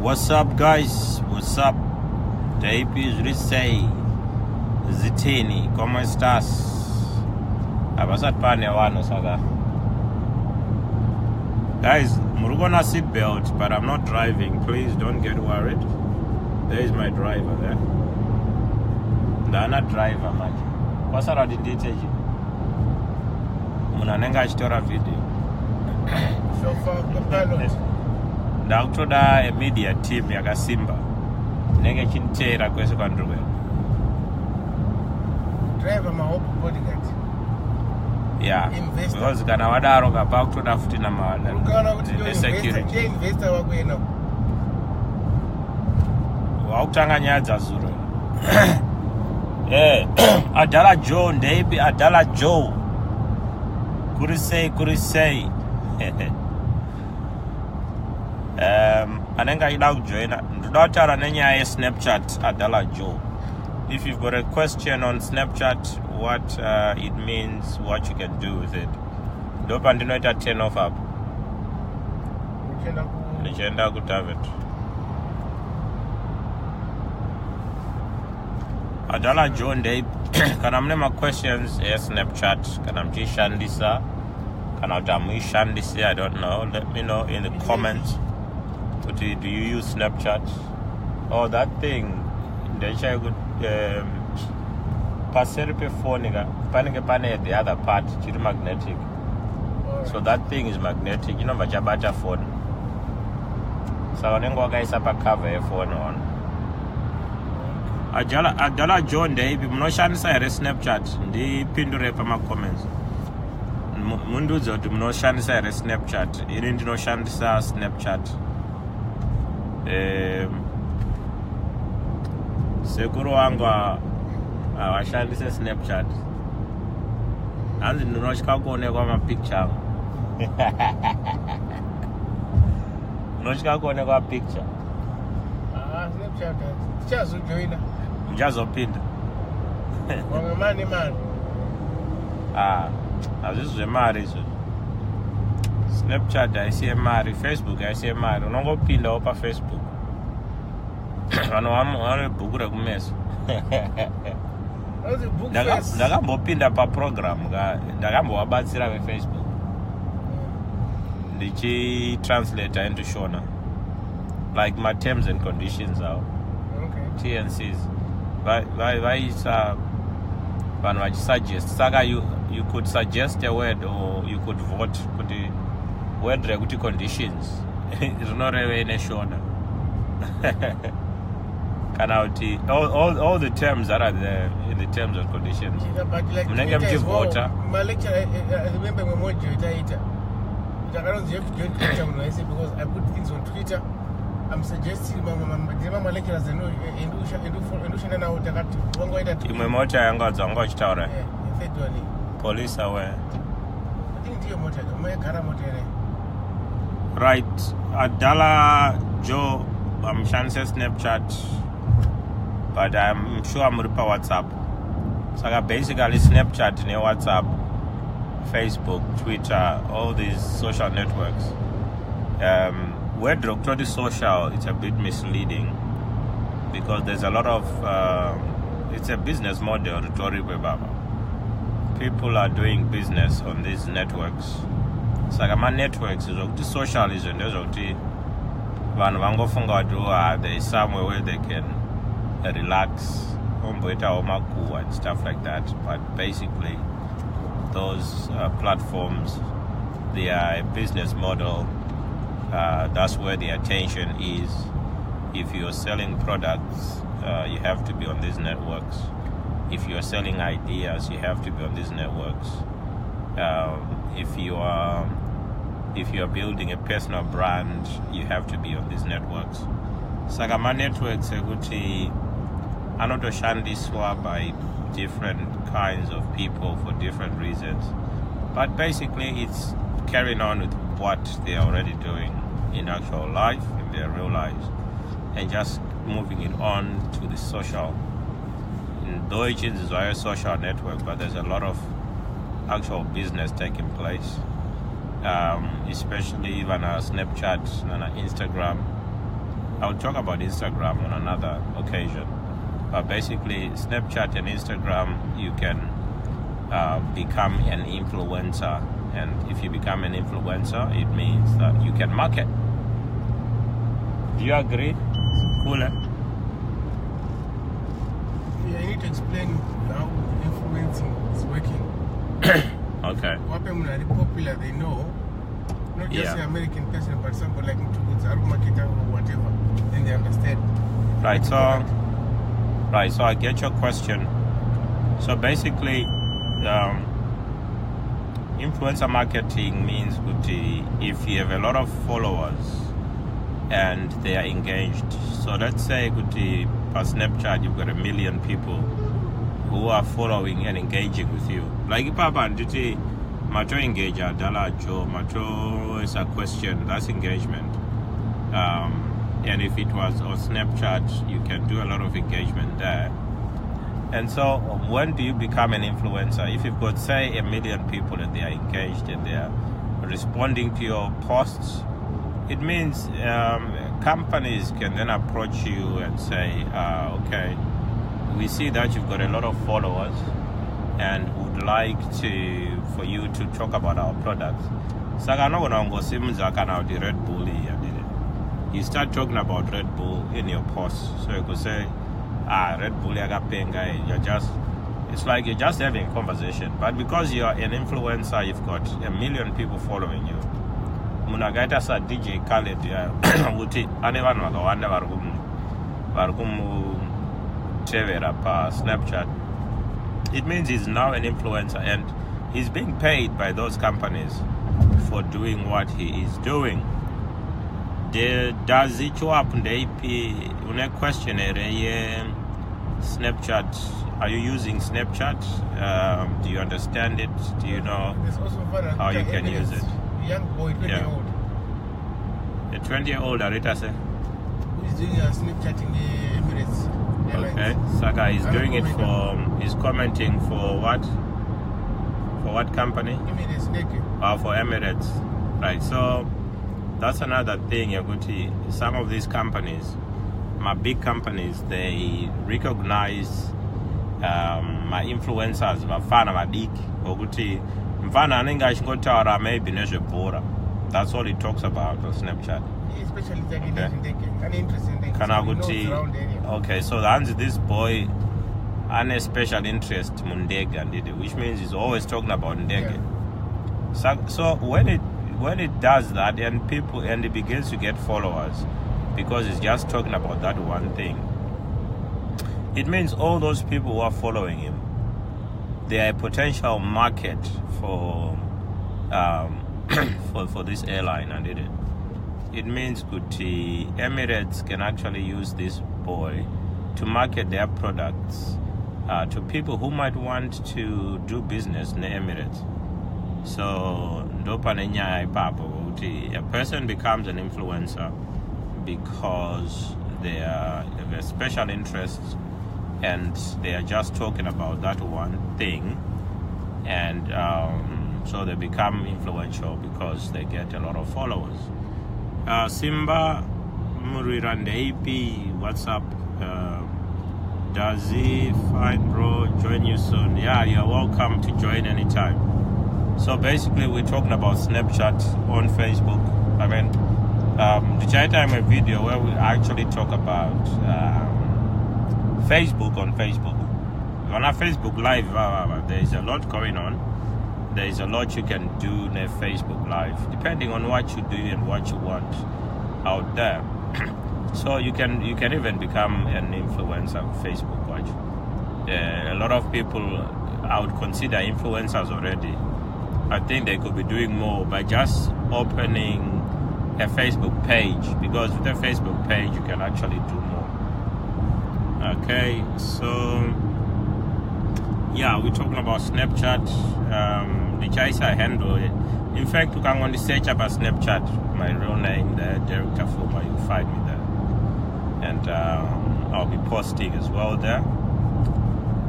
What's up, guys? What's up? Taipis Risei Zitini, ¿cómo estás? Abasat pane wano saga. Guys, Murugona seatbelt, but I'm not driving. Please don't get worried. There is my driver there. Ndana driver manje. Kwasara dinditeji. Munanenga achitora video. So far, the pilot. Ndakutoda a media team yakasimba. Nenge chintera kwese kwandruwe. Driver mahope bodyguard. Yeah. Investor. Because kana wadaro kapa kutoda futi na Ukana kuti yo security. investor wako yena. Wautanga nyadza zuro. Adala Joe ndeipi Adala Joe. Kurisei. Anenga ida kujoina. Ndotara nenya ye Snapchat Adala Joe. If you've got a question on Snapchat, what it means, what you can do with it. Dopa ndinoita turn off up. Nichenda kutavet. Adala Joe ndeipi. Kana mnema questions ye Snapchat. Kana mjishandisa. Kana utamuishandisi, I don't know. Let me know in the comments. Do you use Snapchat? Oh, that thing. Ndecha good. Paseripe phone pane the other part. Chiri magnetic. So that thing is magnetic. You know, bata phone. So nengo guys apa cover a phone on. Adala John Day. Mnoshanisa ere Snapchat. Ndi pindure pa ma comments. Mundu zote mnoshanisa ere Snapchat. Ili ndinoshanisa Snapchat. Sekuru wangu washandise Snapchat. Anzi ninoshika kuone kwa mapicture. Ninoshika kuone kwa picture. Snapchat. Chazo joina. Mjazo pinda. Wangamani man. Azizwe mari hizo. Snapchat aisiye mari, Facebook aisiye mari. Unongo pinda opa Facebook. Wano bukura kumeso. Ndakambo pinda pa program ndakambo wabatsira ve Facebook. Ndichi translator into Shona. Like my terms and conditions are. Okay. TNCs. Why one what suggest. Saga you could suggest a word or you could vote could the word regulatory conditions. It's not really in a Shona. All the terms that are there in the terms and conditions. But like my lecture, I remember my moderator. I don't have to join Twitter when I say because I put things on Twitter. I'm suggesting my lecturers and Indusha now that one way that my motor yango zongo chitaura. Police aware. I think your motor, my car motor. Right. Adala Joe, I'm chance Snapchat. But I'm sure I'm ripa WhatsApp. So basically Snapchat, WhatsApp, Facebook, Twitter, all these social networks. Where Doctor Social, it's a bit misleading because there's a lot of it's a business model. People are doing business on these networks. So my networks is social is there is somewhere where they can relax and stuff like that, but basically those platforms, they are a business model. That's where the attention is. If you're selling products, you have to be on these networks. If you're selling ideas, you have to be on these networks. If you are building a personal brand, you have to be on these networks. Sagama networks are not shandiswa by different kinds of people for different reasons. But basically it's carrying on with what they are already doing in actual life, in their real lives, and just moving it on to the social. In Deutsch is a social network, but there's a lot of actual business taking place. especially even Snapchat and Instagram. I'll talk about Instagram on another occasion. But basically, Snapchat and Instagram, you can become an influencer. And if you become an influencer, it means that you can market. Do you agree? Cool, eh? Yeah, I need to explain how influencing is working. Okay. When are popular, they know. Not just an American person, but somebody like Mtuguts, Arumakita or whatever. Then they understand. Right, so I get your question. So basically, influencer marketing means if you have a lot of followers and they are engaged. So let's say per Snapchat you've got 1 million people who are following and engaging with you. Like Papa and macho engage dalacho, macho is a question, that's engagement. And if it was on Snapchat, you can do a lot of engagement there. And so when do you become an influencer? If you've got, say, 1 million people and they are engaged and they are responding to your posts, it means companies can then approach you and say, okay, we see that you've got a lot of followers and would like for you to talk about our products. Red Bull. You start talking about Red Bull in your posts. So you could say, Red Bull, it's like you're just having a conversation. But because you're an influencer, you've got 1 million people following you. Munagaita sa DJ Khaled uti anevan wakawanda varikumu tevera pa Snapchat. It means he's now an influencer and he's being paid by those companies for doing what he is doing. Does it show up in the AP? One question Snapchat. Are you using Snapchat? Do you understand it? Do you know how you can use it? Young boy, 20-year-old. A 20-year-old, Arita say? Who is doing a Snapchat in the Emirates Airlines. Okay, Saka is doing it for, he's commenting for what? For what company? Emirates, for Emirates. Right, so that's another thing, Yaguti. Some of these companies, my big companies, they recognize my influencers, my fan, my dick, Yaguti. Maybe that's all he talks about on Snapchat. Especially okay. Okay, so this boy an special interest Mundega, which means he's always talking about Ndege. Yeah. So when it does that and it begins to get followers because it's just talking about that one thing, it means all those people who are following him, they are a potential market for this airline, and it means Emirates can actually use this boy to market their products to people who might want to do business in the Emirates. So a person becomes an influencer because they have a special interest and they are just talking about that one thing, and so they become influential because they get a lot of followers. Simba Murirande AP, what's up? Does he fine, bro? Join you soon. Yeah, you're welcome to join anytime. So basically, we're talking about Snapchat on Facebook. I mean, the time a video where we actually talk about Facebook on Facebook. On our Facebook Live, there is a lot going on. There is a lot you can do in a Facebook Live, depending on what you do and what you want out there. So you can even become an influencer on Facebook. Watch. A lot of people I would consider influencers already. I think they could be doing more by just opening a Facebook page, because with a Facebook page you can actually do more. Okay, so yeah, we're talking about Snapchat. The Chaisa handle it. In fact, you can only search up a Snapchat, my real name there, Derek Tafuma, you'll find me there. And I'll be posting as well there.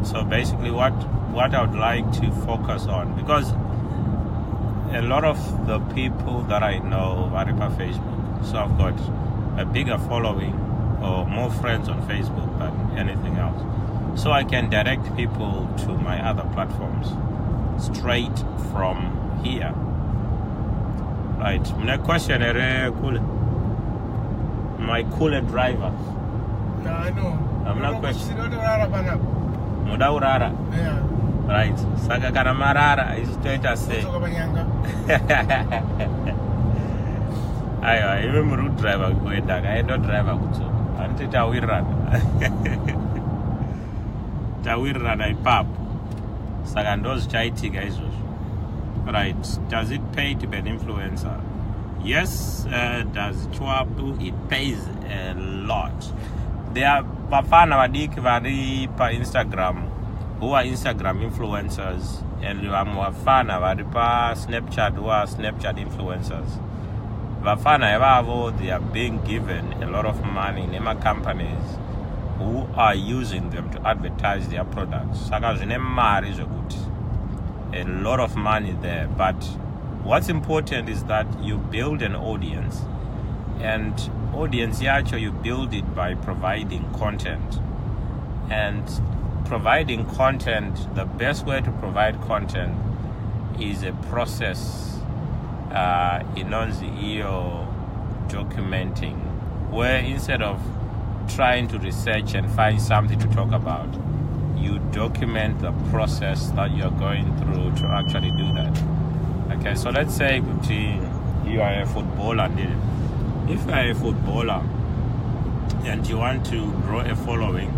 So basically what I would like to focus on, because a lot of the people that I know are on Facebook. So I've got a bigger following or more friends on Facebook than anything else. So I can direct people to my other platforms straight from here. Right. My question is my cooler driver. No, I know. I'm not questioning. Muda urara. Yeah. Right. Saka kana marara is to say. Ayo, even route driver kuenda kaenda driver kutso. Anti tawirana. Tawirana ipapo. Saka ndozi chaitika izvozvo. Right. Does it pay to be an influencer? Yes. Does Chwapu? It pays a lot. There are bafana vadiki vari pa Instagram who are Instagram influencers, and vafana vari pa Snapchat who are Snapchat influencers. Vafana evavo, they are being given a lot of money in companies who are using them to advertise their products. Saka zvine mari zvokuti a lot of money there. But what's important is that you build an audience, and audience yacho you build it by providing content. And providing content, the best way to provide content is a process inonzi iyo documenting, where instead of trying to research and find something to talk about, you document the process that you're going through to actually do that. Okay, so let's say you are a footballer. If you are a footballer and you want to grow a following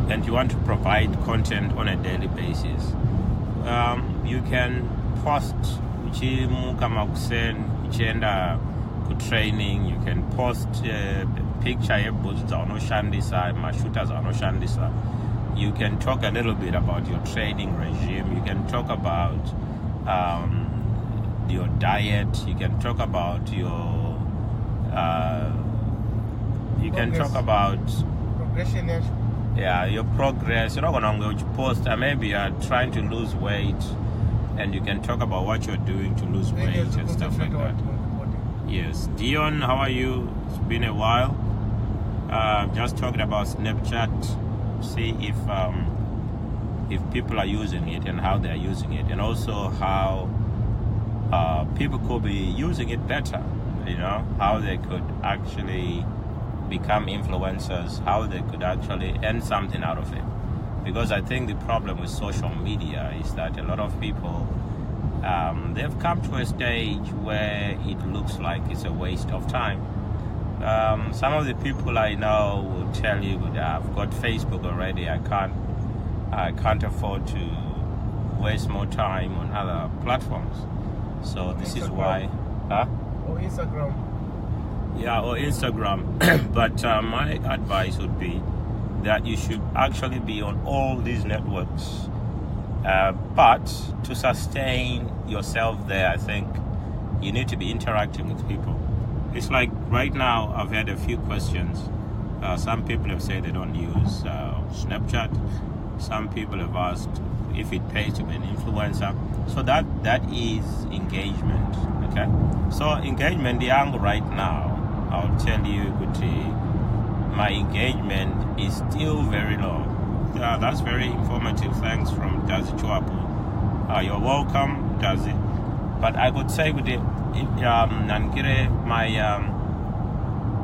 and you want to provide content on a daily basis, you can post training, you can post picture you can talk a little bit about your training regime, you can talk about your diet, you can talk about your you can talk about progression. Yeah, your progress. You're not going to post maybe you're trying to lose weight, and you can talk about what you're doing to lose weight and stuff like that. Yes. Dion, how are you? It's been a while. Just talking about Snapchat. See if people are using it and how they're using it, and also how people could be using it better. You know, how they could actually become influencers, how they could actually earn something out of it. Because I think the problem with social media is that a lot of people, they've come to a stage where it looks like it's a waste of time. Some of the people I know will tell you, I've got Facebook already, I can't afford to waste more time on other platforms. So this is why... Or Instagram. Yeah, or Instagram. But my advice would be that you should actually be on all these networks. But to sustain yourself there, I think you need to be interacting with people. It's like right now, I've had a few questions. Some people have said they don't use Snapchat. Some people have asked if it pays to be an influencer. So that is engagement. Okay, so engagement, the angle right now, I'll tell you, my engagement is still very low. That's very informative. Thanks from Dazi Chwapu. You're welcome, Dazi. But I could say with my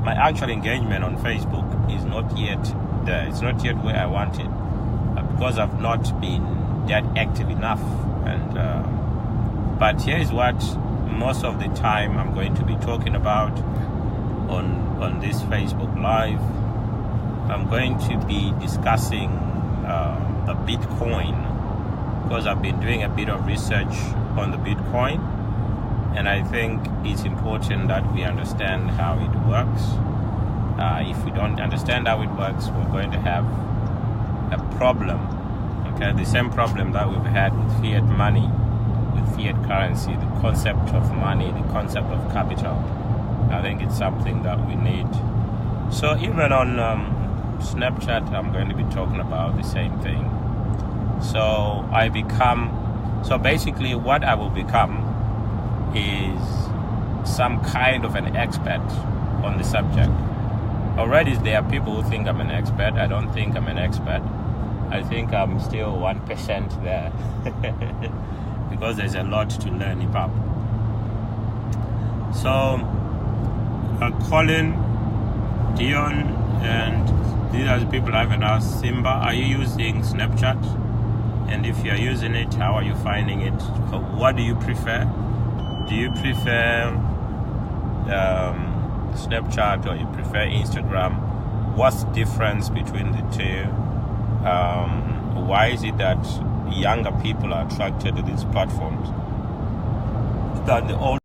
actual engagement on Facebook is not yet there. It's not yet where I want it because I've not been that active enough. And but here is what most of the time I'm going to be talking about on this Facebook Live. I'm going to be discussing the Bitcoin, because I've been doing a bit of research on the Bitcoin, and I think it's important that we understand how it works. If we don't understand how it works, we're going to have a problem. Okay, the same problem that we've had with fiat money, with fiat currency, the concept of money, the concept of capital. I think it's something that we need. So even on Snapchat, I'm going to be talking about the same thing. So basically what I will become is some kind of an expert on the subject. already there are people who think I'm an expert. I don't think I'm an expert. I think I'm still 1% there because there's a lot to learn in hip-hop. So Colin, Dion, and these are the people I haven't asked. Simba, are you using Snapchat? And if you're using it, how are you finding it? What do you prefer? Do you prefer Snapchat or you prefer Instagram? What's the difference between the two? Why is it that younger people are attracted to these platforms than the older